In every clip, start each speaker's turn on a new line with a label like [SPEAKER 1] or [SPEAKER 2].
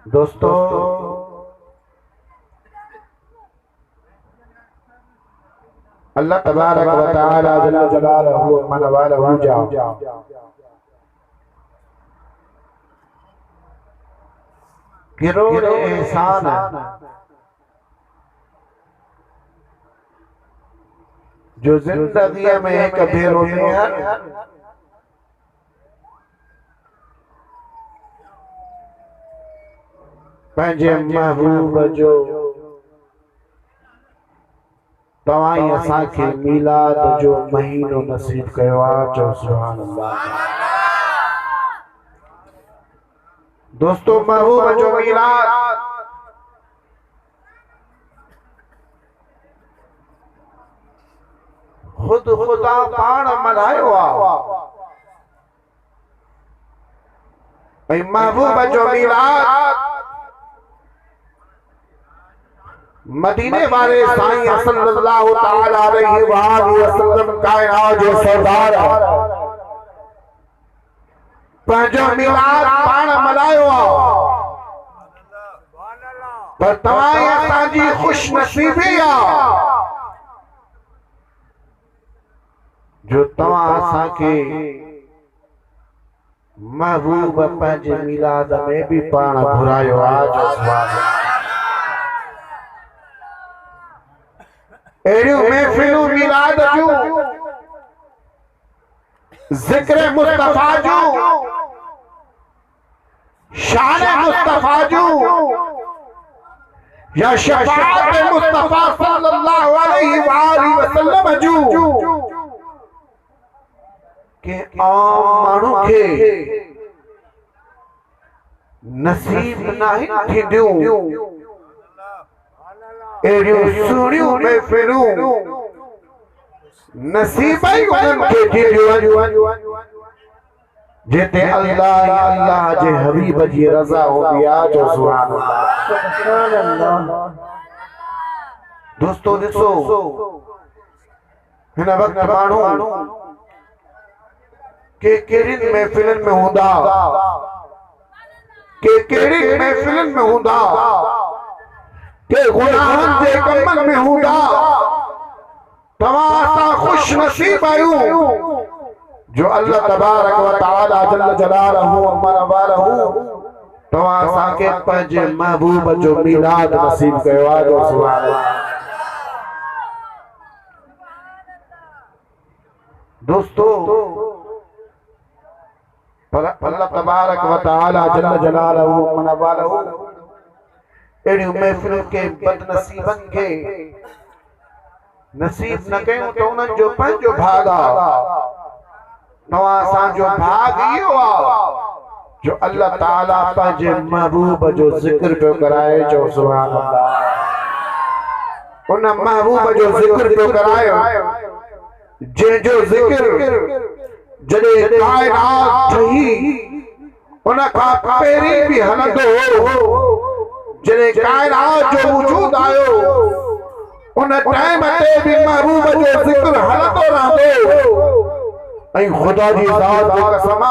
[SPEAKER 1] दोस्तों, अल्लाह तबारक व तआला जल्ल जलालहु व मन वालहु जा किरोड़ एहसान जो जिंदगी में कभी रोते हैं पंहिंजे महबूब जो तवाई असांखे मीलाद जो महीनो नसीब कयो आहे। चओ सुभान अल्लाह। दोस्तों, महबूब जो मीलाद खुद खुदा पाण मल्हायो आहे। ऐं महबूब जो मीलाद मदीने वाले साईं सल्लल्लाहु तआला अलैहि वसल्लम कायनात जो सरदार पंहिंजो मीलाद पाण मल्हायो आहे। पर तव्हां असांजी खुश नसीबी आहे जो तव्हां असांखे महबूब पंहिंजे मीलाद में भी पाण घुरायो आहे। एड़ियूं महफिलूं मीलाद जूं, जिक्र मुस्तफा जूं, शान मुस्तफा जूं या शफाअत मुस्तफा सल्लल्लाहु अलैहि वसल्लम जूं के आम माण्हू खे नसीब नाहिन थींदियूं। एड़ियूं सुहिणियूं महफिलूं नसीब ई उन्हनि खे थींदियूं जिते अल्लाह या अल्लाह जे हबीब जी रज़ा हूंदी आहे। जो सुभान अल्लाह। दोस्तों ॾिसो, हिन वक़्तु माण्हू के कहिड़ियुनि महफिलनि में हूंदा, के कहिड़ी महफिलनि में हूंदा, के गुनाहनि जे कमनि में हूंदा। तव्हां असां खुश नसीब आहियूं जो अल्लाह तबारक व तआला जल्ल जलालहु व मन वालहु तव्हां असांखे पंहिंजे महबूब जो मीलाद नसीब कयो आहे। जो सुभान अल्लाह। दोस्तों, पर अल्लाह तबारक व तआला जल्ल जलालहु व मन वालहु एड़ियूं महफिल के बदनसीबन के नसीब न कयूं तो उन्हनि जो पंहिंजो भाग आहे। तव्हां असांजो भाग इहो आहे जो अल्लाह ताला पंहिंजे महबूब जो जिक्र पियो कराए। जो सुभान अल्लाह। उन महबूब जो जिक्र पियो करायो जंहिंजो जिक्र जॾहिं कायनात ठही उन खां पहिरीं बि हलंदो हो। जॾहिं कायनात जो वजूद आयो उन टाइम ते भी महबूब जो जिक्र हलंदो रहंदो। ऐं खुदा जी ज़ात जी कसम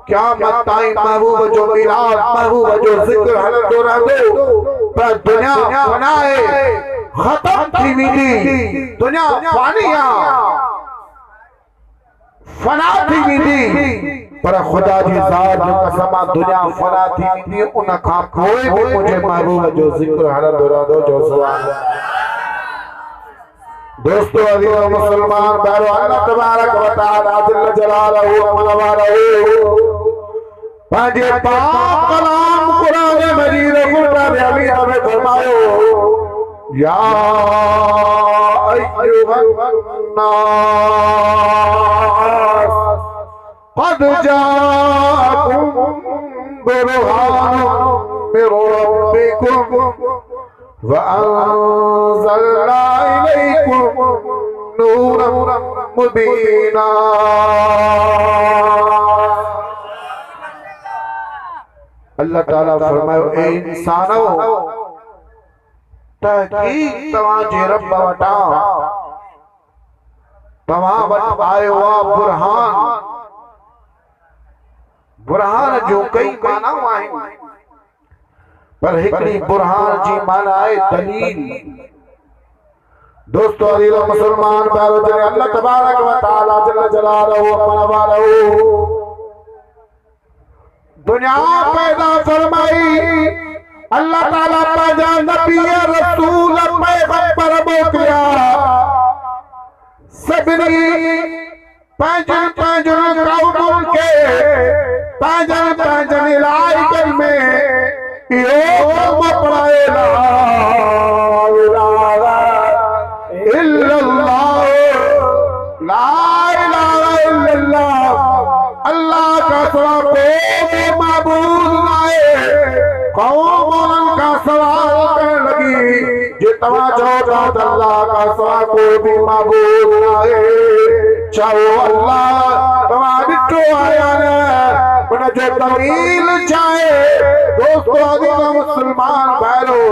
[SPEAKER 1] क़यामत ताईं महबूब जो मीलाद, महबूब जो जिक्र हलंदो रहंदो। पर दुनिया फना आहे, खत्म थी वेंदी। दुनिया फानी आहे, फना थी वेंदी। पर खुदा जी ज़ात जो कसम दुनिया फना थी वेंदी, उन खां पोइ भी मुझे महबूब जो जिक्र हलंदो रहंदो। जो सुभान अल्लाह। दोस्तों, अज़ीज़ मुसलमान भाइयों, अल्लाह तबारक व तआला जल्ल जलालहु व मन वालहु पंहिंजे पाक कलाम कुरान मजीद फुरक़ान हमीद में फरमायो, या अय्युहन नास क़द जाअकुम बुरहानुम मिर रब्बिकुम व अंज़लना इलैकुम नूरन मुबीना। अल्लाह ताला फरमायो, ए इंसानो तहकीक तव्हांजे रब वटां तव्हां वटि आयो आहे बुरहान। बुरहान जो कई मानाऊं आहिनि। पर हिकड़ी बुरहान जी माना है दलील। दोस्तों अजीजों मुसलमान भाइयों, जने अल्लाह तबारक व तआला जल्ल जलालहू मनवालहू दुनिया पैदा फरमाई, अल्लाह ताला पैदा नबी रसूल पैगंबर मोकलिया, सभिनी पंहिंजनि पंहिंजनि क़ौमुनि खे पंहिंजनि पंहिंजनि इलाइक़नि में इहो कलमो पढ़ाए, अल्लाह का सिवा कोई भी माबूद नहीं। कौम उनका सवाल करने लगी, जे तव्हां चओ था त अल्लाह का सिवा कोई भी माबूद नहीं, चओ अल्लाह तव्हां ॾिठो आहे न उन जो दलील चाहे। दोस्तों अजीजों मुसलमान भाइयों,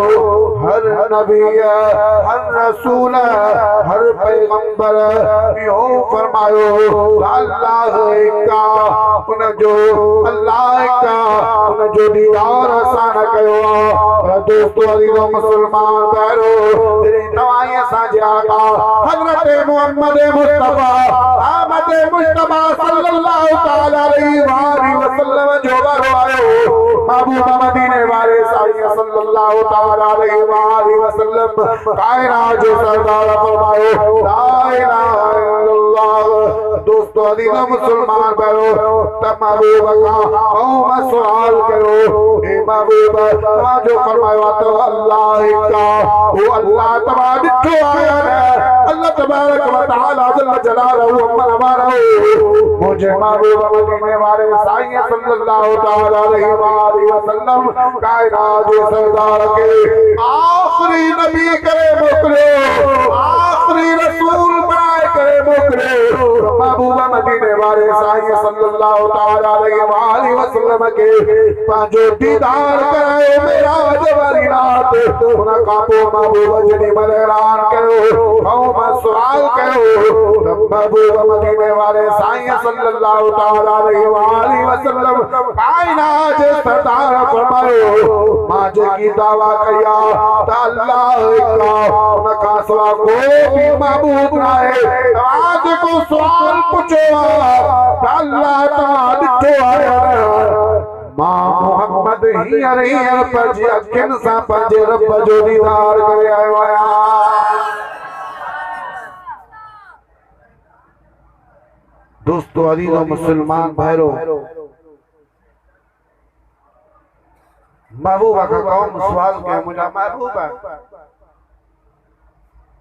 [SPEAKER 1] हर नबी हर रसूल हर पैगंबर इहो फरमायो अल्लाह का उन जो अल्लाह का उन जो दीदार असां न कयो आहे। दोस्तों अजीजों मुसलमान भाइयों, तव्हां असांजे आका हज़रत मोहम्मद मुस्तफा अहमद मुस्तफा सल्लल्लाहु तआला अलैहि वसल्लम जो वारो आयो, महबूब मदीने वाले साईं सल्लल्लाहु तआला अलैहि वसल्लम कायनात जो सरदार फरमायो ला इलाहा इल्लल्लाह। दोस्तों अजीजों मुसलमान भाइयों, तब महबूब का कौम सवाल करो, हे महबूब तव्हां जो फरमायो तो अल्लाह का वो अल्लाह तबारक ॾिठो आया है, अल्लाह तबारक व तआला जल्ल जलालहू मनवालहू मुझे महबूब मदीने वाले साईं सल्लल्लाहु तआला अलैहि वसल्लम कायनात जो सरदार के आखिरी नबी करे मोकलियो, आखिरी रसूल बनाए करे मोकलियो। महबूब मदीने वाले साईं सल्लल्लाहु तआला अलैहि वसल्लम के पंहिंजो दीदार करायो मेराज वारी रात। उन खां पोइ महबूब जॾहिं महिल ऐलान कयो, कौम सुवाल कयो, महबूब मदीने वाले साईं सल्लल्लाहु तआला अलैहि वसल्लम कायनात जे सरदार फरमायो मां जेकी दावा कया त अल्लाह का उन खां सिवा कोई भी महबूब नाहे। तव्हां जेको सुवाल पुछो त अल्लाह तव्हां ॾिठो आहे मां मोहम्मद हींअर हींअर पंहिंजी अखियुनि सां पंहिंजे रब जो दीदार करे आयो आहियां। दोस्तों अजीजों मुसलमान भाइयों, महबूब का कौम सवाल कयो मुंहिंजा महबूब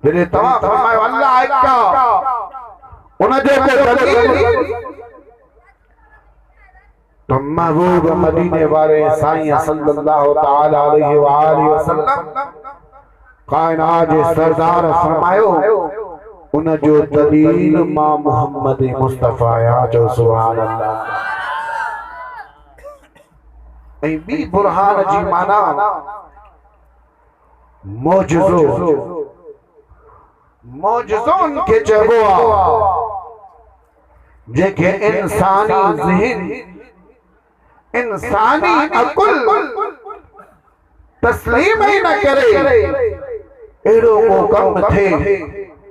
[SPEAKER 1] जॾहिं तव्हां फरमायो अल्लाह हिकु आहे उन जो को दलील, तो महबूब मदीने वाले साईं सल्लल्लाहु तआला अलैहि वसल्लम कायनात जे सरदार फरमायो उन जो दलील मां मोहम्मद मुस्तफा या जो सुभान अल्लाह। ऐं ॿी बुरहान जी माना मौजज़ो, मौजज़ो उनखे चइबो आहे जेके इंसानी ज़हन इंसानी अकुल तस्लीम ही न करे, एड़ो को कम थे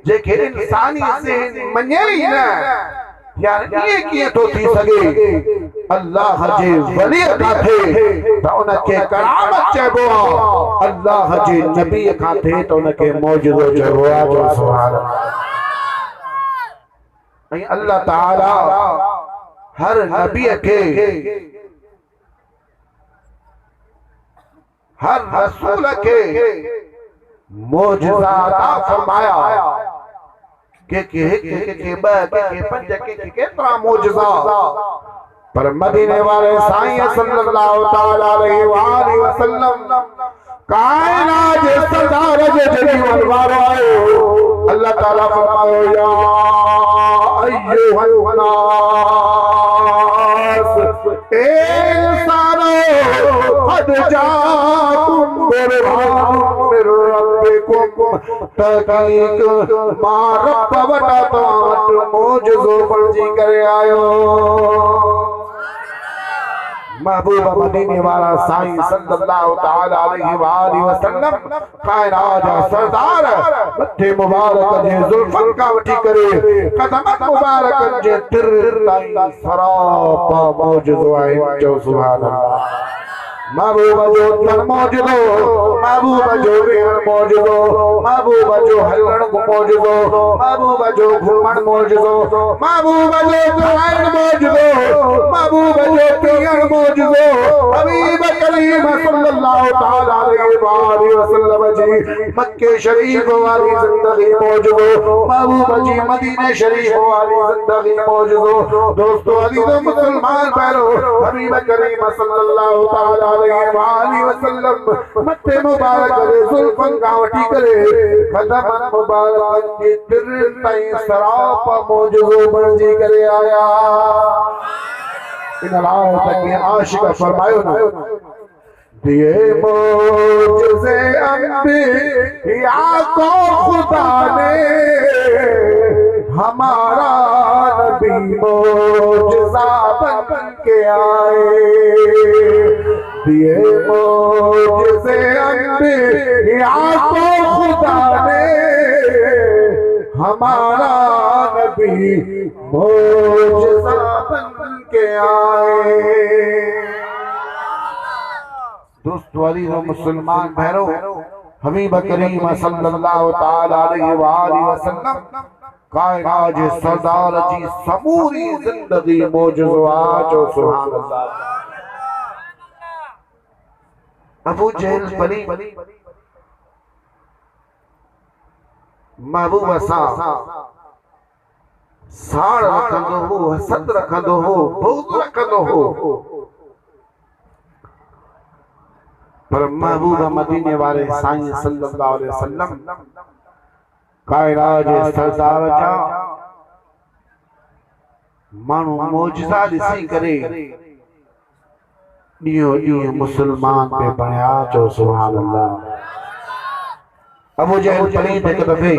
[SPEAKER 1] जेके इंसानी ज़हन मञे ही न। यार ये कीअं थो थी सघे अल्लाह जे वली खां थे त उनखे करामत चइबो आहे, अल्लाह जे नबी खां थे त उनखे मौजज़ो चइबो आहे। जो सुभान अल्लाह। ऐं अल्लाह ताला हर नबी के हर रसूल के मौजज़ा अता फरमाया के ब के पंज के केतरा मौजज़ा। पर मदीने वाले साईं सल्लल्लाहु तआला अलैहि वसल्लम कायनात जे सरदार जे जॾहिं वारो आयो अल्लाह ताला फरमायो या अय्युहन नास ए इंसानो क़द जाकुम बिरहाम मिर रब्बिकुम तहक़ीक़ मां रब वटा तव्हां वटि मौजज़ो बणिजी करे आयो। महबूब मदीने वाला साईं सल्लल्लाहु ताला अलैहि वसल्लम कायनात जा सरदार मथे मुबारक जे जुल्फन का वठी करे कदम मुबारक जे तिर ताईं सरापा मौजूद आहे जो सुभान अल्लाह महबूब जो तन मौजूदो महबूब जो वेण मौजूदो महबूब जो हलण मौजूदो महबूब जो घुमण मौजूदो महबूब जो खाइण मौजूदो महबूब जो पीअण मौजूदो हबीब करीम सल्लल्लाहु ताला अलैहि वसल्लम जी मक्के शरीफ वाली जिंदगी मौजूदो महबूब जी मदीने शरीफ वाली जिंदगी मौजूदो दोस्तों अली तो मुसलमान पैरो हबीब करीम सल्लल्लाहु ताला अलैहि वसल्लम मथे मुबारक करे जुल्फन का वठी करे कदम मुबारक जे तिर ताईं सराप मौजूद बणजी करे आया इन आयत के आशिक फरमायो ना दिए मौजूज़े अंबिया को खुदा ने हमारा नबी मौजज़ा बन के आए दिए मौजज़े अंबिया को खुदा ने हमारा नबी मौजज़ा बन के आए दोस्तों अली व मुसलमान भैरो हबीब करीम सल्लल्लाहु ताला अलैहि वसल्लम कायनात जे सरदार जी समूरी जिंदगी मौजूद जो सुभान अल्लाह अबू जहल पली महबूब सा साड़ रखंदो हो हसद रखंदो हो बहुत रखंदो हो पर महबूब मदीने वाले साईं सल्लल्लाहु अलैहि वसल्लम कायनात जे सरदार जा मानू मौजज़ा ॾिसी करे ॾींहों ॾींहुं मुसलमान पे बणिया जो सुभान अल्लाह अबू जहल पलीद हिक दफ़े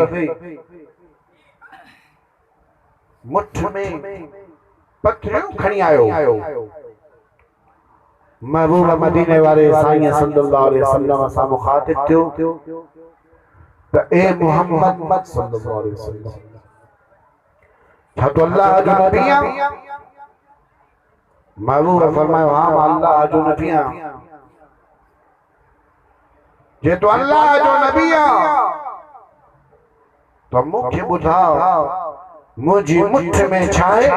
[SPEAKER 1] मुठ में पत्थरियूं खणी आयो महबूब मदीने वाले साईं सल्लल्लाहु अलैहि वसल्लम सां मुखातिब थियो त ए मोहम्मद सल्लल्लाहु अलैहि वसल्लम छा तो अल्लाह जो नबी आ महबूब फरमायो हां अल्लाह जो नबी आ जे तो अल्लाह जो नबी आ तो मुखे बुधाओ मुझी मुठ में छाए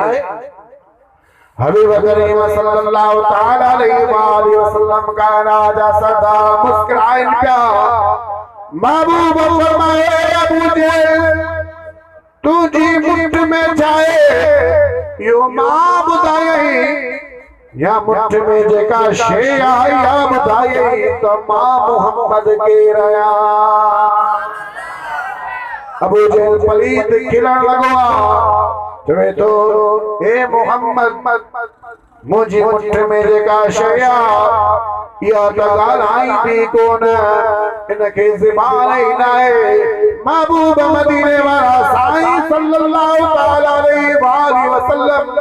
[SPEAKER 1] हबीब करीम सल्लल्लाहु ताला अलैहि वसल्लम का राजा सदा मुस्कुराइन पिया महबूब फरमाए अबू जहल तुझी मुठ में छाए यो मां बुधाई या मुठ में जेका शे आई या बुधाई तो मां मोहम्मद के रया अबू जहल पलीद खिलण लगवा चवे तो ए मोहम्मद मुझी मुठ में जेका शया या तगालाई भी कोन इनके ज़बान ही नाए महबूब मदीने वाला साईं सल्लल्लाहु ताला अलैहि वसल्लम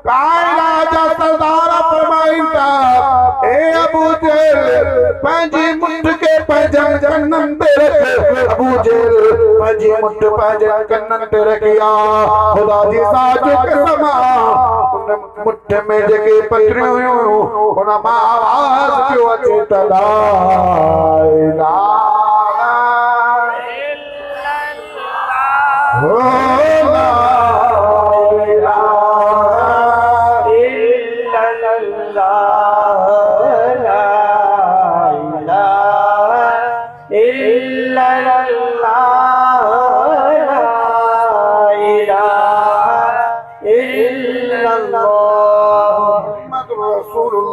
[SPEAKER 1] कायनात जा सरदार फरमाइंदा ए अबू जहल पंजी मुठ के पंजन कन्नन पे रख अबू जहल पंजी मुठ पंजन कन्नन पे रखिया खुदा जी साजो कसमा उन मुठ में जेके पत्रियूं हुयूं उन मां आवाज पियो अचे त ला इलाहा इल्लल्लाह हो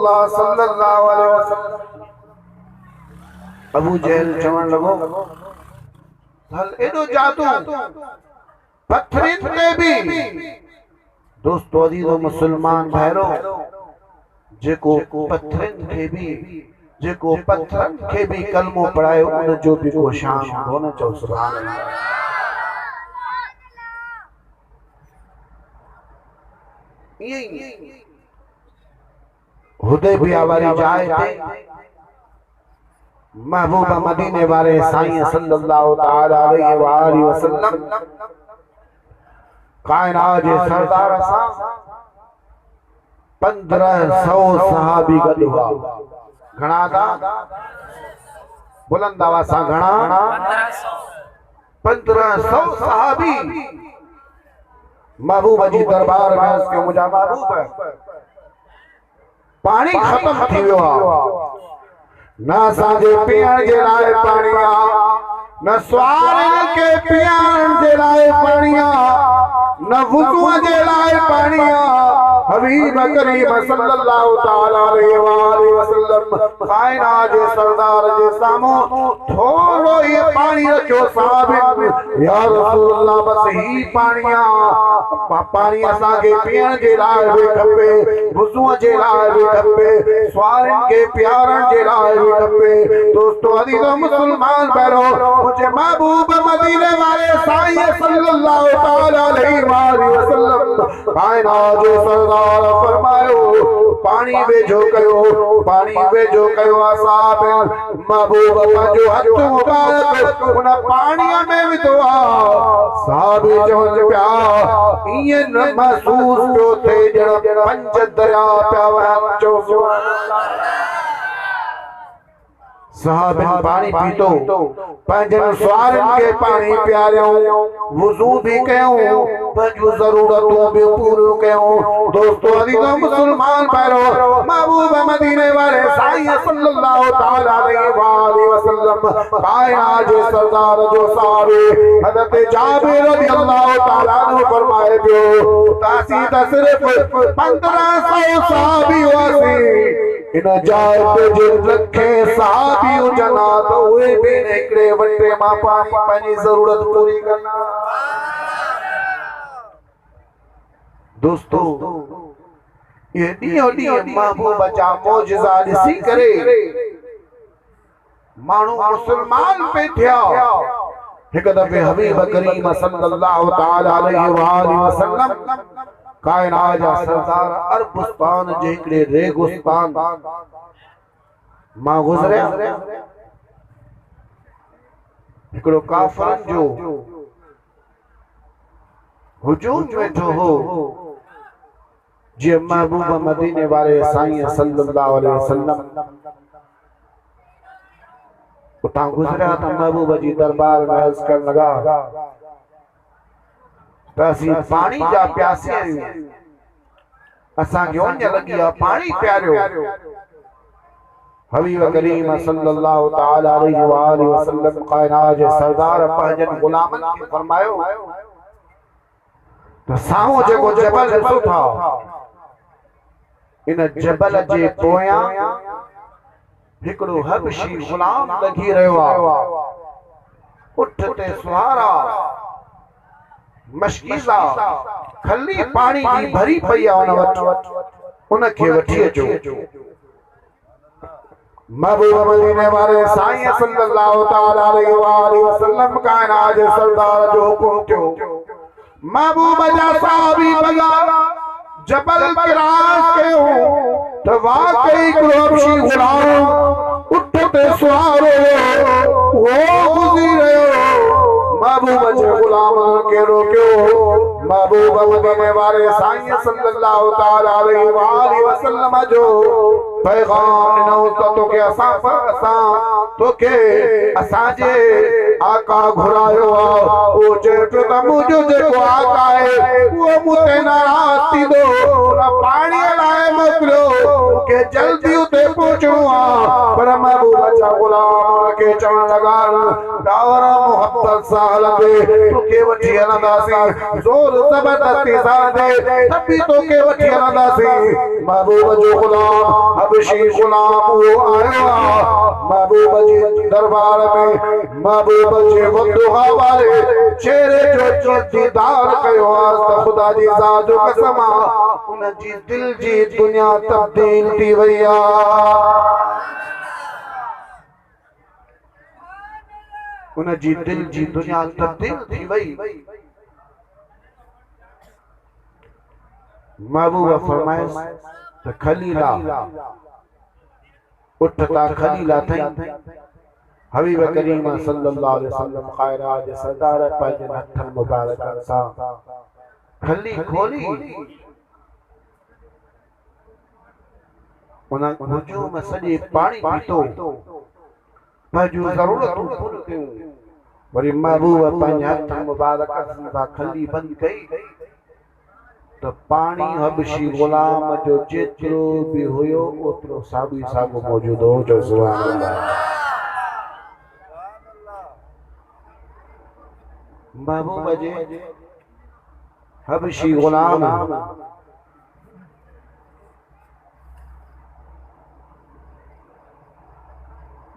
[SPEAKER 1] ला सल्लल्लाहु अलैहि वसल्लम अबू जहल चवण लगो हल एडो जादू पत्थरिन ने भी दोस्तों अजीजो मुसलमान भाइरो जेको पत्थरिन के भी जेको पत्थरन के भी कलमो पढ़ाए उन जो भी को शान हो न चो सुभान अल्लाह ये हुदैबिया वाली जाए थे महबूबा मदीने वाले साईं सल्लल्लाहु ताला अलैहि वसल्लम कायनात जे सरदार सा 1500 सहाबी गॾु हुआ। घणा था? बुलंद आवाज़ सां घणा? 1500 सहाबी महबूब जी दरबार में उसके मुझा महबूब है पानी खत्म थी वियो आहे न असांजे पीअण जे लाइ पाणी आहे न सुवारनि खे पीअण जे लाइ पाणी आहे न वुज़ू जे लाइ पाणी आहे। हबीब करीम सल्लल्लाहु ताला अलैहि वसल्लम कायनात जे सरदार जे साम्हूं थोरो ई पाणी रखियो साहब या रसूल अल्लाह बस ही पाणी आहे पाणी असांखे पीअण जे लाइ बि खपे वुज़ू जे लाइ बि खपे सुवारनि खे पीआरण जे लाइ बि खपे। दोस्तो अजीज़ मुसलमान भैरो मुझे महबूब मदीने वाले साईं सल्लल्लाहु ताला अलैहि वसल्लम कायनात जे सरदार फरमायो पानी वेझो कयो असाब महबूब पंहिंजो हथ मुबारक उन पाणीअ में विधो आहे साहब चवनि पिया ईअं न महसूस पियो थिए ॼण 5 दरिया पिया वहनि। चओ सुभान अल्लाह। साहब पानी पीतो पंहिंजनि सुवारनि खे पाणी पियारियऊं वुज़ू भी कयूं पंहिंजूं ज़रूरतूं भी पूरियूं कयूं। दोस्तो अजीज़ मुसलमान भाइरो महबूब मदीने वाले साईं सल्लल्लाहु ताला अलैहि वसल्लम कायनात जे सरदार जो साहबी हज़रत जाबिर रज़ियल्लाहु ताला अन्हु फरमाए पियो तासी त सिर्फ 1500 सहाबी हुआसीं इन जाए ते जे लखे सहाबी हुजनि त उहे बि हिकिड़े वटे मां पाणी पंहिंजी ज़रूरत पूरी करना। दोस्तो ये ॾींहों महबूब जा मौजज़ा ॾिसी करे माण्हू मुसलमान पे थिया। हिकु दफ़े हबीब करीम सल्लल्लाहु ताला अलैहि वसल्लम कायनात जा सरदार अरबुस्तान जे हिकिड़े रेगिस्तान मां गुज़रिया। हिकिड़ो काफ़िरनि जो हुजूम वेठो हो जीअं महबूब मदीने वाले साईं सल्लल्लाहु अलैहि वसल्लम उतां गुज़रिया त महबूब जी दरबार में अर्ज़ करण लगा त असीं पाणी जा प्यासे आहियूं असांखे उञ लॻी आहे पाणी पियारियो। हबीब करीम सल्लल्लाहु ताला अलैहि वसल्लम कायनात जे सरदार पंहिंजनि गुलामनि खे फरमायो त साम्हूं जेको जबल ॾिसो था इन जबल जे पोयां हिकिड़ो हबशी गुलाम लॻी रहियो आहे उठ ते सुवारा मशकीज़ा खली पाणी जी भरी पई आहे उन वटि उनखे वठी अचो। महबूब मदीने वाले साईं सल्लल्लाहु ताला अलैहि वसल्लम कायनात जे सरदार जो हुकुम थियो। महबूब जा सहाबी बगा जबल क्रॉस कयो त वाकई हिकिड़ो हबशी गुलाम उठ ते सुवारो वो गुज़री रहियो। महबूब जे गुलाम के रोकियो। महबूब मदीने वाले साईं सल्लल्लाहु ताला अलैहि वसल्लम जो पैगाम ॾिनो त तोखे असां तोखे असांजे आका घुरायो आहे उहो चए पियो त मुंहिंजो जेको आका आहे उहो मूं ते नाराज़ थींदो उन पाणीअ लाइ मोकिलियो मूंखे जल्दी उते पहुचणो आहे। पर महबूब जा गुलाम खे चवण लॻा डावर मुहबत सां हलंदे तोखे वठी हलंदासीं ज़ोर ज़बरदस्ती सां हलंदे तभी तोखे वठी हलंदासीं। महबूब जो गुलाम हबशी गुलाम वो आयो महबूब जी दरबार में महबूब जे वदुहा वाले चेहरे जो दीदार कयो त खुदा जी ज़ात जो कसम उन जी दिल जी दुनिया तब्दील थी वई उन जी दिल जी दुनिया तब्दील थी वई। महबूब फरमाए तो खलीला उठता खलीला थई हबीब करीम सल्लल्लाहु अलैहि वसल्लम खैरात सरदार पंहिंजनि हथनि मुबारकनि सां खली खोली उन हुजूम सॼे पाणी पीतो पंहिंजूं ज़रूरतूं पूरियूं कयूं वरी महबूब पंहिंजे हथनि मुबारकनि सां खली बंदि कई तो पानी हबशी गुलाम जो जेतिरो भी हुयो ओतिरो साबी सागो मौजूद हो जो सुभान अल्लाह महबूब जे हबशी गुलाम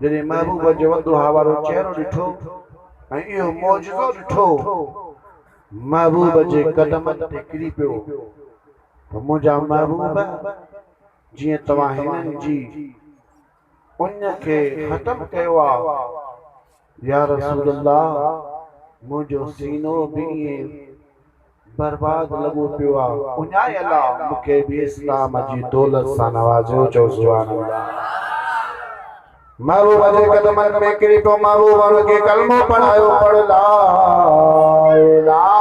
[SPEAKER 1] जॾहिं महबूब जो वॾो वारो चेहरो ॾिठो ऐं इहो मौजूदो ॾिठो महबूब जे कदमनि ते किरी पियो तो मुंहिंजा महबूब जीअं तव्हां हिननि जी उन खे ख़तम कयो आहे या रसूल अल्लाह मुंहिंजो सीनो बि बर्बाद लॻो पियो आहे उञायल आहे मूंखे बि इस्लाम जी दौलत सां नवाज़ियो चओ सुभान अल्लाह महबूब जे कदमनि में किरी पियो महबूब उनखे कलमो पढ़ायो पढ़ ला इलाहा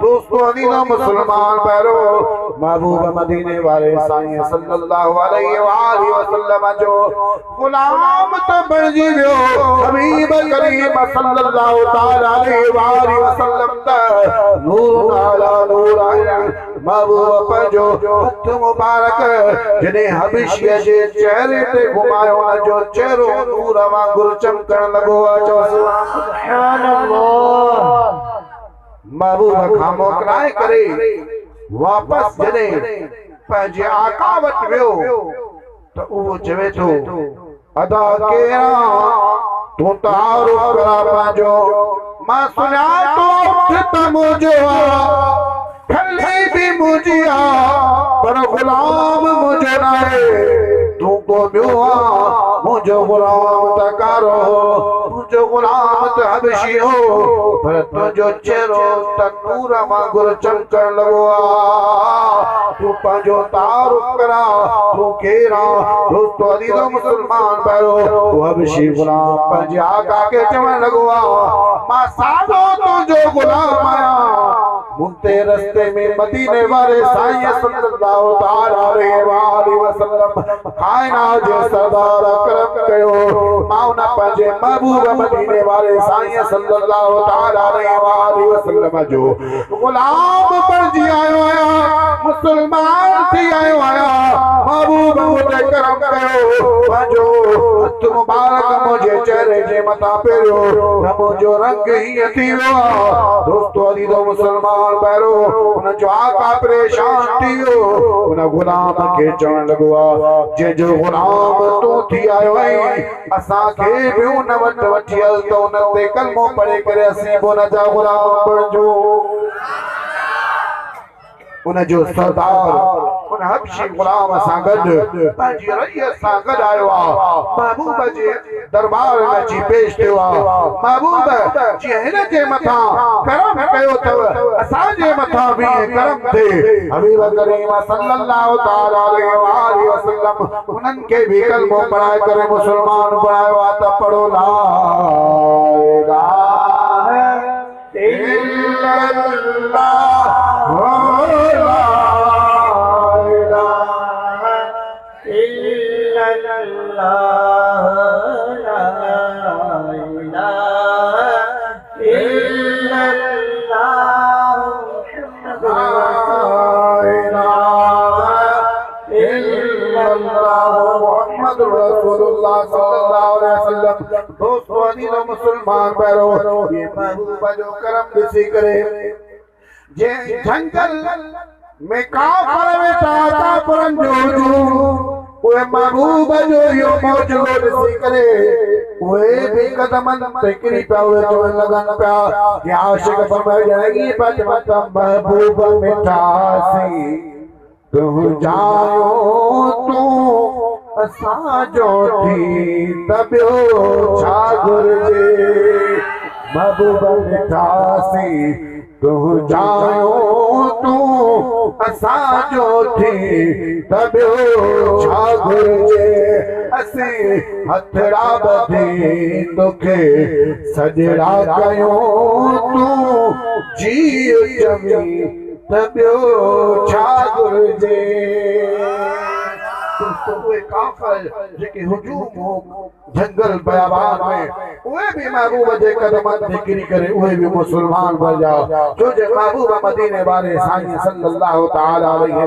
[SPEAKER 1] दोस्तों अदीना मुसलमान पैरो महबूब मदीने वाले साईं सल्लल्लाहु अलैहि वसल्लम जो गुलाम तो बणजी वियो हबीब करीम सल्लल्लाहु ताला अलैहि वसल्लम ता नूर अला नूर आया महबूब जो हथ मुबारक जने हबशिया जे चेहरे ते घुमायो न जो चेहरो नूर वांगुर चमकण लगो जो सुभान अल्लाह महबूब खां मोकिलाए करे वापस जॾहिं पंहिंजे आका वटि वियो त उहो चवे थो अदा केरा तूं तारुफ़ करा पंहिंजो मां सुञा थो त मुंहिंजो खली बि मुंहिंजी पर गुलाम मुंहिंजो न आहे तूं को ॿियो मुंहिंजो गुलाम त कारो मुंहिंजो गुलाम त हबशी हो पर तुंहिंजो चेहरो त नूर वांगुर चमकण लॻो आहे तूं पंहिंजो तारुफ़ करा तूं केरु आहे दोस्तो अदीदो मुसलमान पहिरियों तूं हबशी गुलाम पंहिंजे आका खे चवण लॻो आहे मां साॻो तुंहिंजो गुलाम आहियां मुंते रस्ते में मदीने वाले साईं सल्लल्लाहु अलैहि वसल्लम कायनात जो सरदार करम कयो मां उन पंहिंजे महबूब मदीने वाले साईं सल्लल्लाहु अलैहि वसल्लम जो गुलाम बणजी आयो आहियां मुसलमान थी आयो आहियां महबूब मुझे करम कयो पंहिंजो हथ मुबारक मुझे चेहरे जे मथां फेरियो न मुंहिंजो रंग हीअं थी वियो आहे दोस्तो अदीदो मुसलमान पैरो उन जो आका परेशान थी वियो उन गुलाम खे चवण लॻो आहे जंहिंजो गुलाम तूं थी आयो आहीं असांखे बि उन वटि वठी हल त उन ते कलमो पढ़े करे असीं बि उन जा गुलाम बणिजो उन जो सरदार उन हबशी गुलाम सां गॾु पंहिंजी रइयत सां गॾु आयो आहे महबूब जे दरबार में अची पेश थियो आहे महबूब जीअं हिन जे मथां करम कयो अथव असांजे मथां बि करम थिए हबीब करीम सल्लल्लाहु ताला अलैहि वसल्लम उन्हनि खे बि कलमो पढ़ाए करे मुसलमान बणायो आहे त पढ़ो ला इलाहा इल्लल्लाह मुसलमान पैरो ये महबूब जो करम ॾिसी करे जे जंगल में काफर वेठा काफरन जो उहे महबूब जो यो मौजूद ॾिसी करे उहे भी कदमन ते किरी पिया उहे चवण लगन पिया कि आशिक फरमाए फातिमा महबूब मिठासी तू जायो तू असांजो थी तबियो छा घुर्जे महबूब मिठासी तू जायो तू असांजो थी तबियो छा घुर्जे असीं हथड़ा ॿधी तोखे सजड़ा कयूं तूं जीउ ॼमी तबियो छा घुर्जे उहे काफ़िर जेके हुजूम हो जंगल बयाबान में उहे भी महबूब जे कदमन ते किरी करे उहे भी मुसलमान बणिया जो जे महबूब मदीने वाले साईं सल्लल्लाहु तआला अलैहि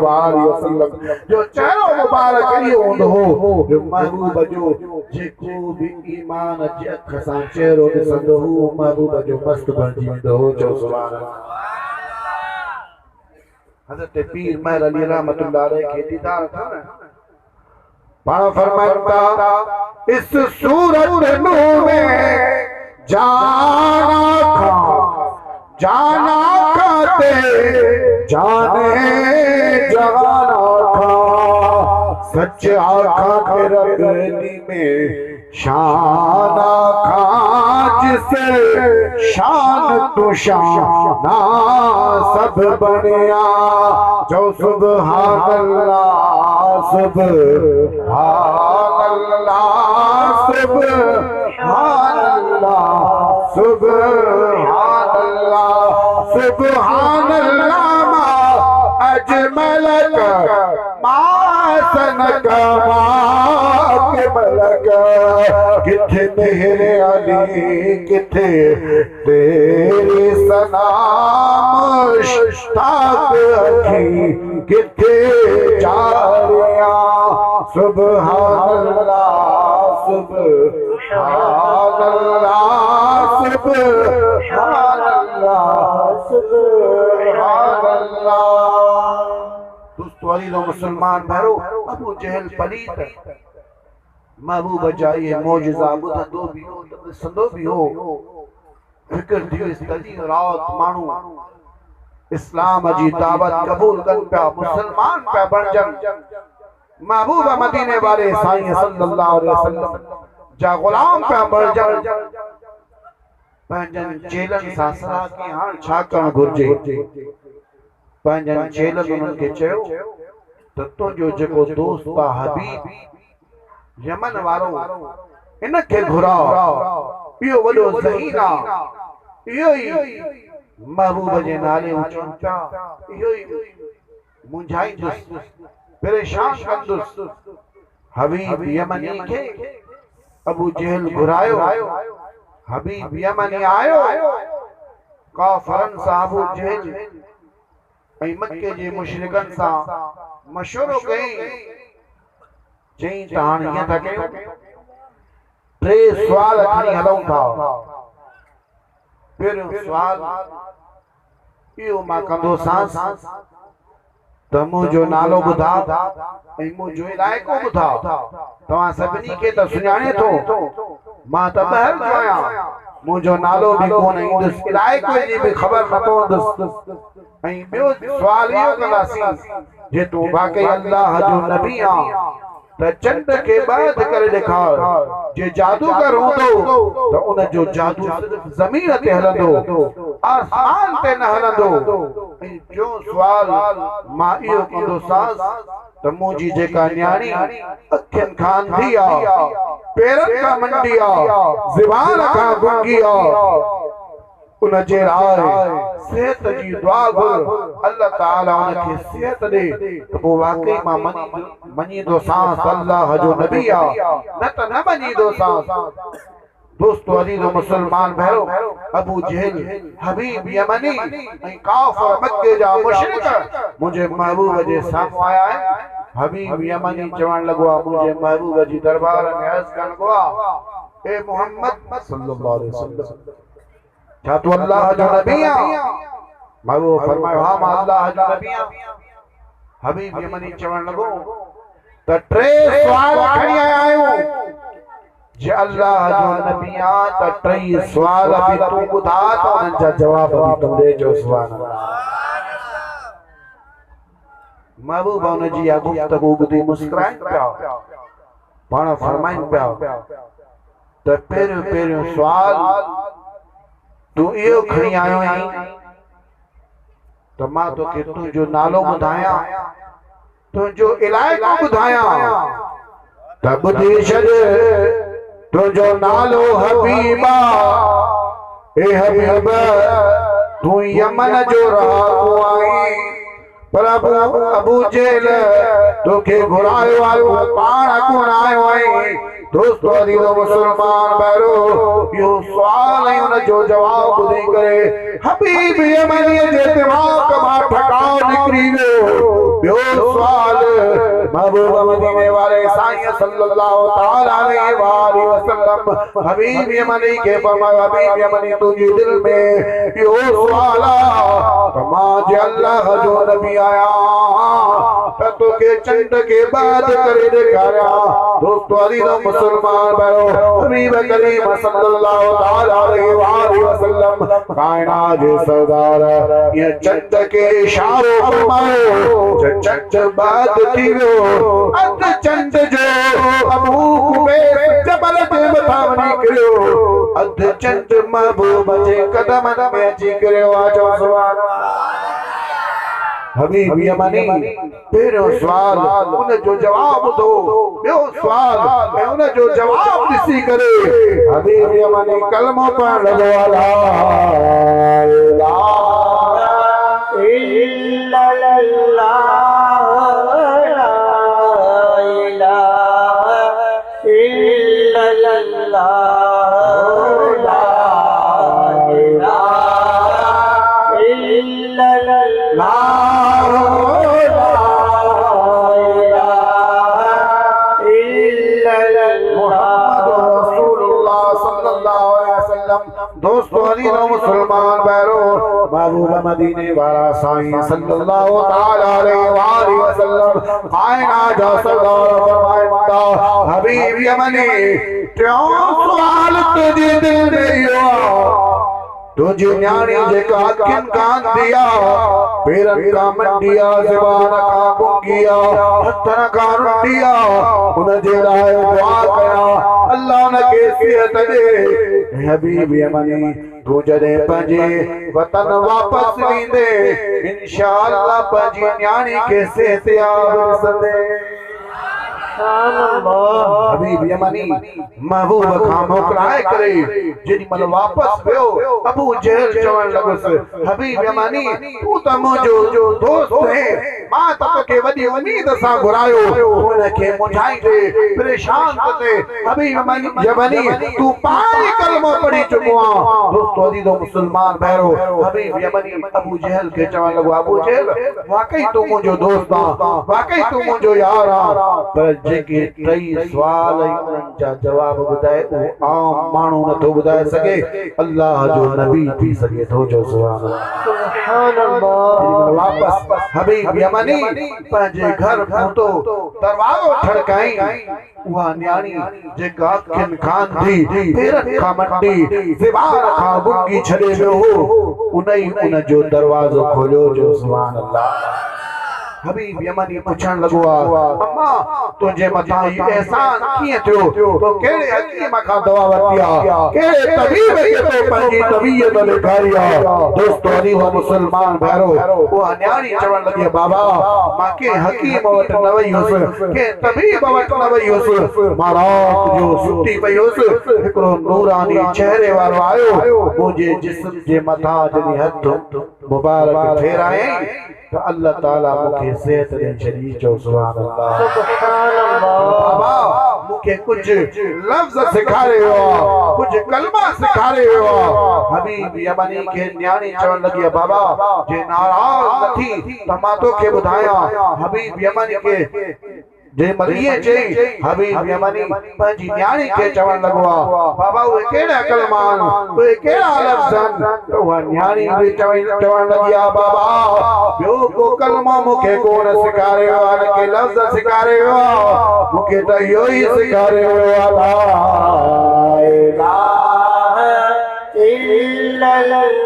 [SPEAKER 1] वसल्लम जो चेहरो मुबारक इहो हूंदो हो जो महबूब जो जेको भी ईमान जे अख सां चेहरो ॾिसंदो हो महबूब जो मस्त बणिजी वेंदो हो जो सुभान अल्लाह हज़रत पीर महर अली रहमतुल्लाह अलैहि के दीदार था न पाण फरमाता इस सूरत में जाना खाते जाने जाना खा सच आखा के रगनी में शाना खा जिसे शान तो शाना सब बनिया जो सुभान अल्लाह सुभान अल्लाह सुभान अल्लाह सुभान अल्लाह सुभान अल्लाह अजमल मासनक मलक किथे मेरे अली किथे तेरी सनाम मुश्ताक अखी किथे जारिया सुभान अल्लाह सुभान अल्लाह सुभान अल्लाह सुभान अल्लाह दोस्तों अली मुसलमान भरो अबू जहल पलीत महबूब जाइए मौजज़ा ॿुधंदो भी हो ॾिसंदो भी हो फिक्र थी वियुसि तॾहिं रात माण्हू इस्लाम जी दावत कबूल कनि पिया मुसलमान पिया बणजनि महबूब मदीने वाले साईं सल्लल्लाहु अलैहि वसल्लम जा गुलाम पिया बणजनि पंहिंजनि चेलनि सां सलाह कई हाणे छा करणु घुरिजे पंहिंजनि चेलनि उन्हनि खे चयो त तुंहिंजो जेको दोस्त आहे हबीब यमन वारो इनके घुराओ इहो वॾो ज़हीन आहे इहो ई महबूब जे नाले उचनि पिया इहो ई मुंझाईंदुसि परेशान कंदुसि हबीब यमनी खे अबू जहल घुरायो हबीब यमनी आयो काफ़िरनि सां अबू जहल ऐं मक्के जे मुशरिकनि सां मशवरो कयईं चई त हाणे हीअं था कयूं टे सुवाल खणी हलूं था पहिरियों सुवाल इहो मां कंदोसांस त मुंहिंजो नालो ॿुधा ऐं मुंहिंजो इलाइक़ो ॿुधा तव्हां सभिनी खे त सुञाणे थो मां त ॿाहिरि जो आहियां मुंहिंजो नालो बि कोन ईंदुसि इलाइक़े जी बि ख़बर न पवंदुसि ऐं ॿियो सुवाल इहो कंदासीं जे तूं वाकई अल्लाह जो नबी आहीं त चंड के बात करे ॾेखार जे जादूगर हूंदो त उन जो जादू सिर्फ ज़मीन ते हलंदो आसमान ते न हलंदो ऐं टियों सुवाल मां इहो कंदोसांस त मुंहिंजी जेका न्याणी अखियुनि खां अंधी आहे पेरनि खां मंडी आहे ज़बान खां गुंगी आहे उन जे लाइ सेहत जी दुआ घुर अल्लाह ताला उनखे सेहत ॾे त पोइ वाकई मां मञींदोसांस अल्लाह जो नबी आहे न त न मञींदोसांस दोस्तों अली मुसलमान भरो अबू जहल हबीब यमनी ऐं काफ़िर मक्के जा मुशरिक मुंहिंजे महबूब जे साम्हूं आया आहिनि हबीब यमनी चवण लॻो आहे मुंहिंजे महबूब जी दरबार में अर्ज़ करण लॻो आहे ए मोहम्मद सल्लल्लाहु अलैहि वसल्लम क्या तू अल्लाह जो नबी है महबूब फरमायो हां मां अल्लाह जो नबी आहियां हबीब यमनी चवण लॻो त टे सवाल खणी आया आहियूं जे अल्लाह जो नबी आ त टे सवाल बि तू ॿुधा त उन्हनि जा जवाब बि तू ॾेजो। सुभान अल्लाह। महबूब उन जी गुफ्तगू ॿुधी मुस्कुराइनि पिया पाण फरमाइनि पिया त पहिरियों पहिरियों सवाल तू इहो खणी आयो आहीं त मां तोखे तुंहिंजो नालो ॿुधायां तुंहिंजो इलाइक़ो ॿुधायां त ॿुधी छॾ तुंहिंजो नालो हबीबा ए हबीब तू यमन जो रहाको आहीं पर अबू जेल तोखे घुरायो आयो पाण कोन आयो आहीं। दोस्तो अदीज़ो मुसलमान भाइरो इहो सवाल ऐं उन जो जवाब ॿुधी करे हबीब यमनी जे दिमाग़ मां ठकाओ निकिरी वियो। ॿियो सवाल महबूब मदीने वाले साईं सल्लल्लाहु तआला अलैहि वसल्लम हबीब यमनी के फरमायो हबीब यमनी तुंहिंजे दिल में इहो सवाल त मां जे अल्लाह जो नबी आया त तोखे चंड के बाद करे ॾेखारिया। दोस्तो अदीज़ो मुसलमान भाइरो हबीब करीम सल्लल्लाहु तआला अलैहि वसल्लम कायनात जे सरदार ये चंड के इशारो फरमायो चंड बाद थी वियो अध चंड जो अबू कुबैस जबल ते मथा वञी किरियो अध चंड महबूब जे कदमनि में अची किरियो आहे। सुभान अल्लाह। हबीब यमनी पहिरियों सवाल उन जो जवाब दो ॿियो सवाल ऐं उन जो जवाब ॾिसी करे हबीब यमनी कलमो पढ़ण लॻो ला इलाहा इल्लल्लाह दोस्तों अदीज़ो मुसलमान भाइरो महबूब मदीने वाला साईं सल्लल्लाहु तआला अलैहि वसल्लम कायनात जा सरदार फरमाइंदा हबीब यमनी टियों सवाल तुझे दिल में इहो तुझे न्याणी जेका अखियुनि कान दिया पेरनि का मंडिया ज़बान का गुंगिया हथनि का रुंडिया उन जे लाइ दुआ कया अल्लाह उन खे सिहत ॾे। हबीब यमनी तू जॾहिं पंहिंजे वतन वापस ईंदे इंशाअल्लाह पंहिंजी न्याणी खे सिहतयाब ॾिसंदे। हबीब यमनी महबूब खां मोकिलाए करे जेॾी महिल वापस वियो अबू जहल चवण लॻुसि हबीब यमनी तू त मुंहिंजो दोस्त है मां त तोखे वॾी उम्मीद सां घुरायो उनखे मुंझाईंदे परेशान कंदे हबीब यमनी तू पाई कलमो पढ़ी चुको आहे। दोस्तो अदीज़ो मुसलमान भाइरो हबीब यमनी अबू जहल खे चवण लॻो अबू जहल वाकई तू मुंहिंजो दोस्त आहे वाकई तू मुंहिंजो यार आहे पर जेके टई सवाल उन्हनि जा जवाब ॿुधाए उहो आम माण्हू नथो ॿुधाए सघे अल्लाह जो नबी थी सघे थो। जो सुभान अल्लाह। वापस हबीब यमनी पंहिंजे घर पहुतो दरवाज़ो ठड़काई उहा न्याणी जेका अखियुनि कान थी पेरनि खां मंडी ज़बान खां गुंगी छॾे वियो हो उन ई उन जो दरवाज़ो खोलियो। जो सुभान अल्लाह। हबीब यमनी पुछण लॻो अम्मा तुंहिंजे मथां इहो एहसान कीअं थियो तो कहिड़े हकीम खां दवा वरिती आहे कहिड़े तबीब खे तो पंहिंजी तबीयत ॾेखारी आहे। दोस्तो अदीज़ो मुसलमान भाइरो उहा न्याणी चवण लॻी बाबा मां के हकीम वटि न वई हुअसि के तबीब वटि न वई हुअसि मां राति जो सुती पई हुअसि हिकिड़ो नूरानी चहिरे वारो आयो मुंहिंजे जिस्म जे मथां जॾहिं हथ मुबारक फेरायईं तो अल्लाह ताला मुझे सेहत दे छड़ी। जो सुभान अल्लाह। सुभान अल्लाह। बाबा मुझे कुछ लफ्ज सिखारे हो कुछ कलमा सिखारे हो। हबीब यमनी के न्याणी चवण लगी बाबा जे नाराज नथी त मां तोखे ॿुधायां हबीब यमनी के जे मलिए जे हबीब यमनी पंजी न्याणी के चवण लगवा बाबा वे केड़ा कलमान वे केड़ा लफ्ज़न तो वह न्याणी भी चवण लगिया बाबा बियो को कलमा मुखे कोन सिखारे वाल के लफ्ज़ सिखारे वा मुखे तो यो ही सिखारे वाला ला इल्लल्लाह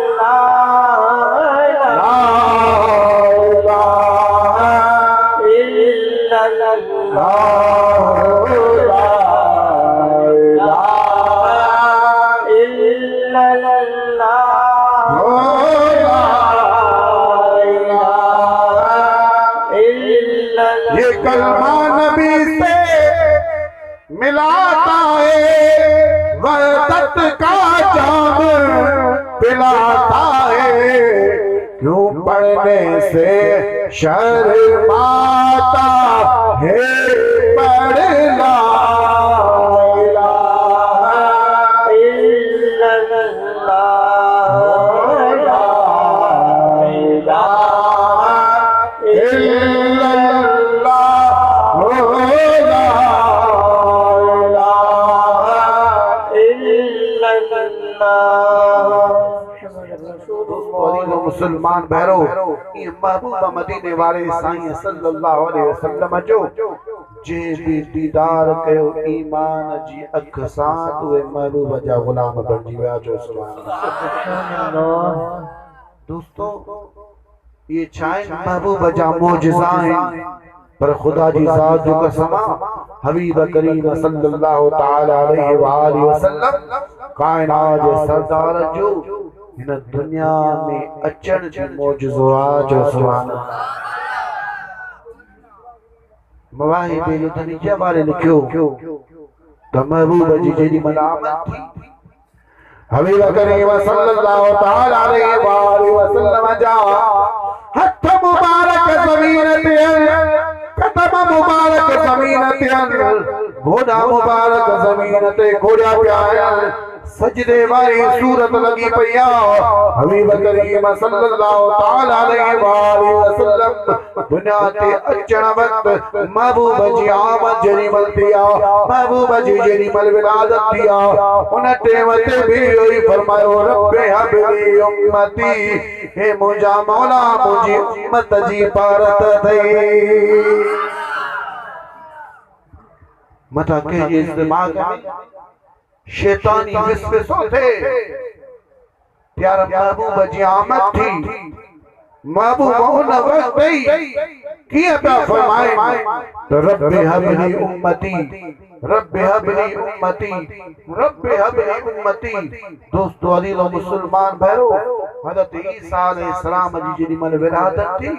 [SPEAKER 1] ये कलमा नबी से मिलाता है वहदत का जाम पिलाता है क्यों पढ़ने से शर्माता है पढ़ना मुसलमान भैरो ये महबूबा मदीने वाले साईं सल्लल्लाहु अलैहि वसल्लम जो जे भी दीदार कयो ईमान जी अख सां उहे महबूबा जा गुलाम बणजी विया जो सुभान अल्लाह। दोस्तों ये छाए महबूबा जा मौजज़ा आहिनि पर खुदा जी ज़ात जो कसम हबीब करीम सल्लल्लाहु तआला अलैहि व आलिहि वसल्लम कायनात जे सरदार जो इन दुनिया में अचण जी मौजज़ो आ जो सुभान अल्लाह। मवाहिब लुत्फ़िया वाले लिखियो त महबूब जी जेडी मलामत थी हबीब करीम सल्लल्लाहु तआला अलैहि व आलिहि वसल्लम जा हथ मुबारक ज़मीन ते कदम मुबारक ज़मीन ते घोड़ा मुबारक ज़मीन ते घोड़ा पिया सजदे वाली सूरत लगी पिया हबीब करीम सल्लल्लाहु तआला अलैहि व आलिहि वसल्लम दुनिया ते अचण वक्त महबूब जी आमद जरी मलतिया महबूब जी जरी मल विलादत दिया उन टेम ते भी योई फरमायो रब्बे हबली उम्मती हे मुजा मौला मुजी उम्मत जी पारत थई मता के इस दिमाग में शैतानी विस्वसो थे प्यारा महबूब जी आमद थी महबूब उन वक्त गई किया पिया फरमाए तो रब्बे हबली उम्मती रब्बे हबली उम्मती रब्बे हबली उम्मती। दोस्तों अजीज और मुसलमान भाइयों हज़रत ईसा अलैहि सलाम जी जेडी मन विलादत थी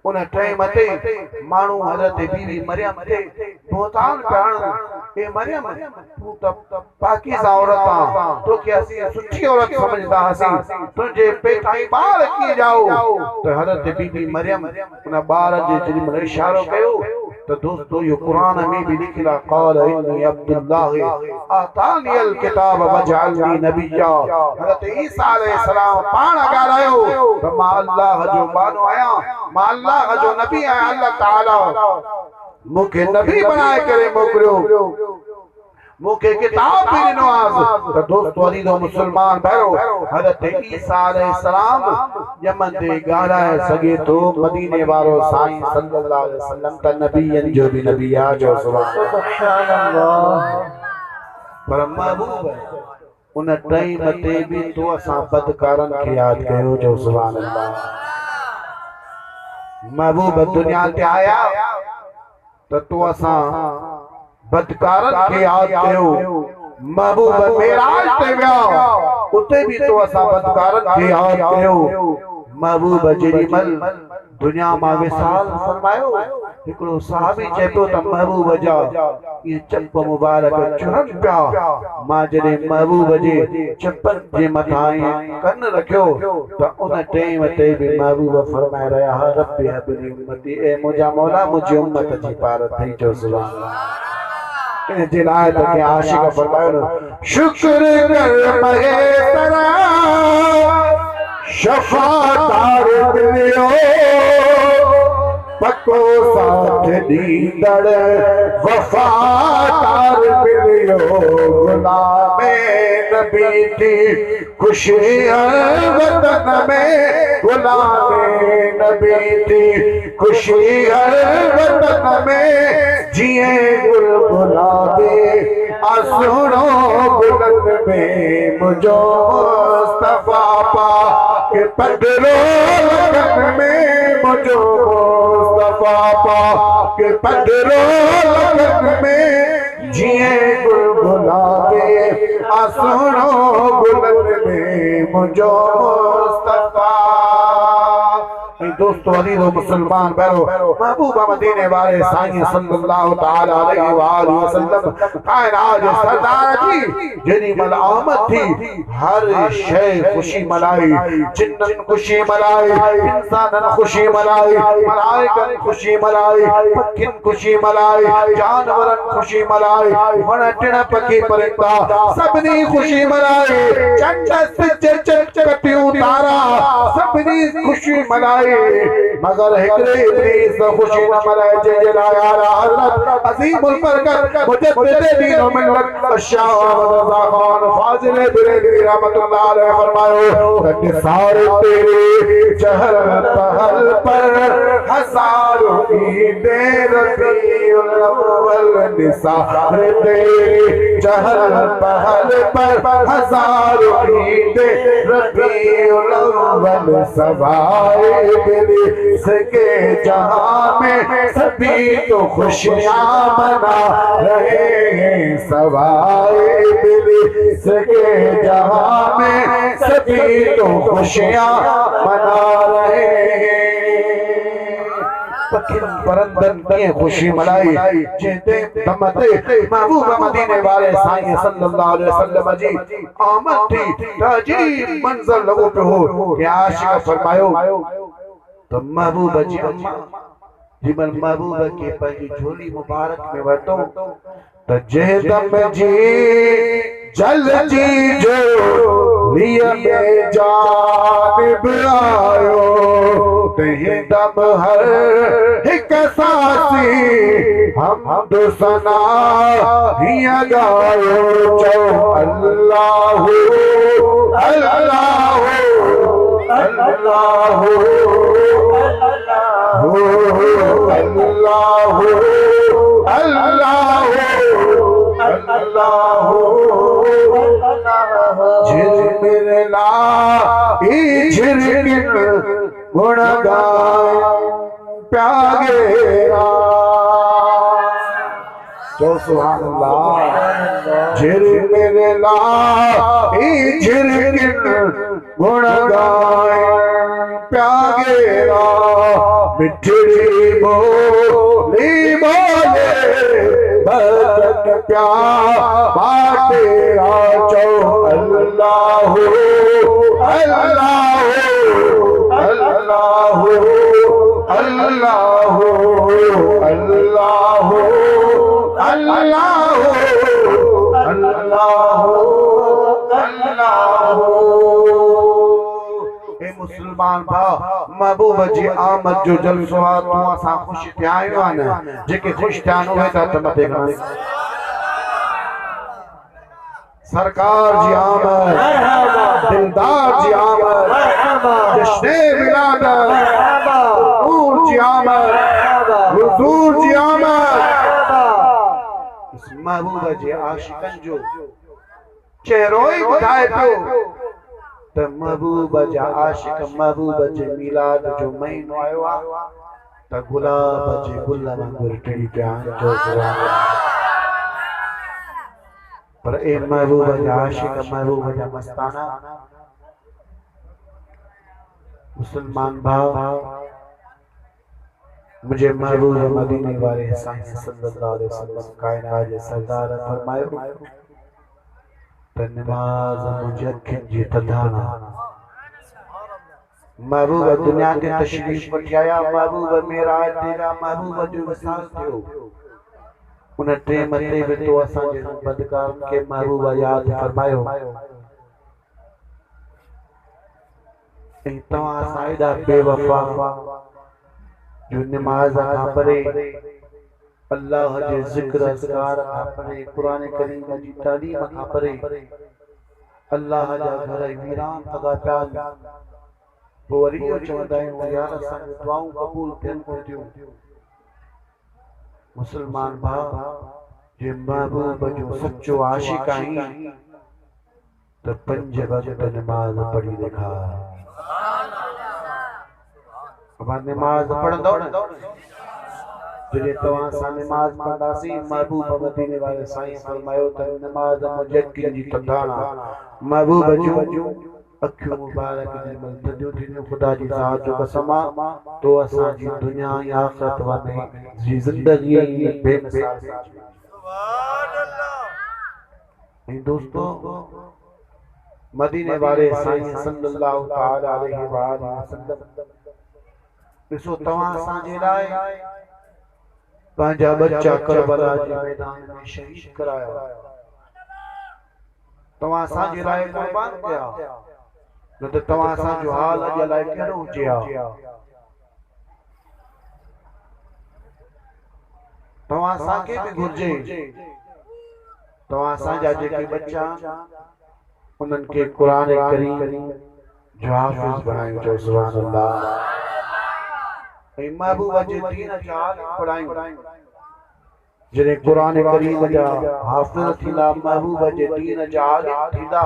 [SPEAKER 1] उन टाइम ते मानू हज़रत बीवी मरियम ते बोतान करण ए मरियम तू त पाकीज़ा औरत आ तो के असी सुठी औरत समझदा हसी तुझे पेटाई बाल की जाओ तो हज़रत बीवी मरियम उन बार जे जरी मन इशारो कयो तो दोस्तों ये कुरान में भी लिखला क़ाल इन्नी अब्दुल्लाह आतानी अल किताब वजअलनी नबिय्या हज़रत ईसा अलैहि सलाम पाण ॻाल्हायो त मां अल्लाह जो बानो आया मां अल्लाह जो नबी आया अल्लाह ताला मुखे नबी बनाए करे मोकलियो मुखे किताब भी ॾिनो आहे। तो दोस्तों अजीज और मुसलमान भाइयों हज़रत ईसा अलैहि सलाम यमन ते ॻाल्हाए सघे तो मदीने वारो साईं सल्लल्लाहु अलैहि वसल्लम त नबीयन जो भी नबी आ जो सुभान अल्लाह। पर महबूब उन टाइम ते भी तो असां बदकारन खे याद कयो जो सुभान अल्लाह। महबूब दुनिया ते आया तो असां बदकारन के याद कयो महबूब मेराज ते विया उते भी तो असां बदकारन के याद कयो महबूब जेडी मल दुनिया मा विसाल फरमायो हिकड़ो सहाबी चेतो त महबूब जा ये चप मुबारक चुरन पिया मां जडे महबूब जे चपन जे मथाई कन रखियो त उन टाइम ते भी महबूब फरमाए रहा रब्बी हबली उम्मती ए मुजा मौला मुझे उम्मत जी पार थई जो सुभान अल्लाह। जिन आयत के आशिक फरमायो शुक्र कर मगे तरा शफादार दिलियो को साथ दीदड़ वफादार मिलियो गुलामे नबी थी खुशी वतन में गुलामे नबी थी खुशी वतन में जिए गुल गुलाबे आसुनो बुलंद में मुझो मुस्तफा पा के पदरो लगन में मुझो मुस्तफा पा के पदरो लगन में जिए गुल गुलाबे आसुनो बुलंद में मुझो मुस्तफा। दोस्तों अली मुसलमान बहरो महबूबा मदीने वाले साईं सल्लल्लाहु तआला अलैहि वसल्लम कायनात सरदार जी जनी मल आमद थी हर शय खुशी मनाई जिन्नन खुशी मनाई इंसानन खुशी मनाई मलाइकन खुशी मनाई पखिन खुशी मनाई जानवरन खुशी मनाई वण टिण पखी परिंदा सबनी खुशी मनाई चंद चकटियूं तारा सबनी खुशी मनाई मगर हिकड़े इब्लीस खुशी न मनाए जे लाया हजरत अजीमुल बरकत मुजद्दिद दीन व मिल्लत शाह रज़ा खान फाजिल बरेलवी रहमतुल्लाह अलैहि फरमायो निसार तेरे चहल पहल पर हजारों ईद रबीउल अव्वल निसार तेरे चहल पहल पर हजारों ईद रबीउल अव्वल सवाए सके जहां में सभी तो खुशियां मना रहे हैं सवाए दिल सके जहां में सभी तो खुशियां मना रहे हैं। पखिन परंदन की खुशी मनाई जेते दमते महबूबा मदीने वाले साईं सल्लल्लाहु अलैहि वसल्लम जी आमद थी ताजी मंजर लोगों पे हो कि आशिक फरमायो तो महबूबा जी अम्मा जी मन महबूबा के पंहिंजी झोली मुबारक में वरतो त जहदम जी जल जी जो लिया में जानिब आयो तहीं दम हर हिक सासी हम दो सना हिया गायो चो अल्लाह अल्लाह अल्लाह अल्लाह अल्लाह अल्लाह झिरमिरला ई झिरमिर गुण गाय प्यागे जो सुभान अल्लाह झिरमिरला ई झिरमिर गुण गाय प्यागेरा मिठड़ी बोली बोले भजन प्यार बातेरा चो अल्लाह अल्लाह अल्लाह अल्लाह अल्लाह अल्लाह अल्लाह अल्लाह। मुसलमान भाव महबूब जी आमद जो जलसो आ तू असा खुश थिया आयो न जेके खुश थिया न वे त मथे खणे सरकार जी आमद दिलदार जी आमद जश्न मिलाद नूर जी आमद हुजूर जी आमद इस महबूब जी आशिकन जो चेहरो ही बुधाए पियो त महबूब जा आशिक महबूब जे मिलाद जो महीनो आयो आ त गुलाब जे गुल वांगुर टिड़ी पिया जो पर ए महबूब जा आशिक महबूब जा मस्ताना मुसलमान भाव मुझे महबूब मदीने वाले साईं सल्लल्लाहु अलैहि वसल्लम कायनात जे सरदार फरमायो त नमाज मुझे अखिन जी तदाना महबूब दुनिया के तशरीफ वठाया महबूब मेरा तेरा महबूब जो विसाल थियो उन टे मते में तो असा जे बदकार के महबूब याद फरमायो इन तवा साइडा बेवफा जो नमाज खां परे अल्लाह जे ज़िक्र अज़कार खां परे कुरान करीम जी तालीम खां परे अल्लाह जा घर वीरान थगा पिया पोइ वरी इहो चवंदा आहियूं यार असांजूं दुआऊं क़बूल थियनि कोन थियूं। मुसलमान भाउ जे महबूब जो सच्चो आशिक आहीं तो 5 वक्त नमाज पढ़ी ॾेखार। अब नमाज पढ़ंदो जॾहिं तव्हां सां नमाज पढ़ंदासीं महबूब मदीने वारे साईं फरमायो त नमाज मुजक्किन जी कंधाणा महबूब जूं अखियूं मुबारक जंहिंमहिल थधियूं थींदियूं ख़ुदा जी ज़ात जो कसम आहे तो असांजी दुनिया ऐं आख़िरत में जी ज़िंदगी बेमिसाल थी वञे। सुभान अल्लाह। ऐं दोस्तो मदीने वारे साईं सल्लल्लाहु तआला अलैहि वसल्लम ॾिसो तव्हां असांजे लाइ पंहिंजा बच्चा करबला जे मैदान में शहीद कराया, तव्हां असांजे लाइ कुर्बान कया, न त तव्हां असांजो हाल अॼु लाइ कहिड़ो हुजे हा। तव्हां असांखे बि घुर्जे तव्हां असांजा जेके बच्चा उन्हनि खे कुरान करीम जो हाफ़िज़ बणायो। चओ सुभान अल्लाह। ऐं महबूब जे दीन जा पढ़ायूं जॾहिं कुरान करीम जा हाफ़िज़ थींदा महबूब जे दीन जा आलिम थींदा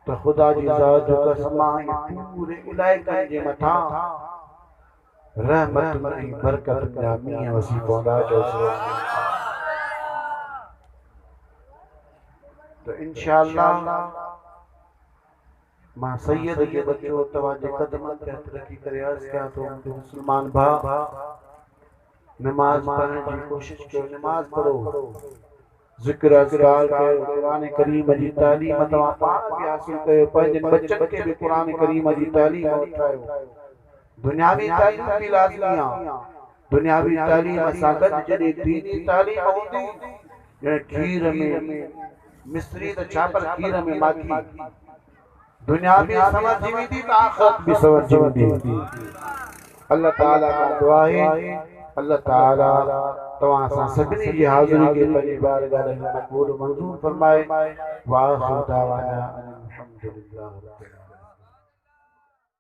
[SPEAKER 1] तो खुदा जी ज़ात जो कसम आहे पूरे इलाइक़े जे मथां रहमत ऐं बरकत जा मींहं वसी पवंदा। चओ सुभान अल्लाह। तो इंशाअल्लाह मां सैयद के बच्चो तवाजे कदमन ते हथ रखी करे अर्ज़ कयां तो मुसलमान भाउ नमाज पढ़ने की कोशिश कयो, नमाज पढ़ो, ज़िक्र अज़कार कयो, कुरान करीम जी तालीम तव्हां पाण बि हासिल कयो, पंहिंजे बच्चनि खे बि कुरान करीम जी तालीम वठायो। दुनियावी तालीम भी लाज़मी आहे, दुनियावी तालीम सां गॾु जॾहिं दीनी तालीम हूंदी ॼण खीर में मिस्री त छापर खीर में माखी दुनिया भी समझ वेंदी त आख़िरत भी समझ वेंदी। अल्लाह ताला का दुआ है अल्लाह ताला तव्हां सां सभिनी जी हाज़िरी खे पंहिंजी बारगाह में क़बूल मंज़ूर फरमाए। वाह खुदा वाना अल्हम्दुलिल्लाह।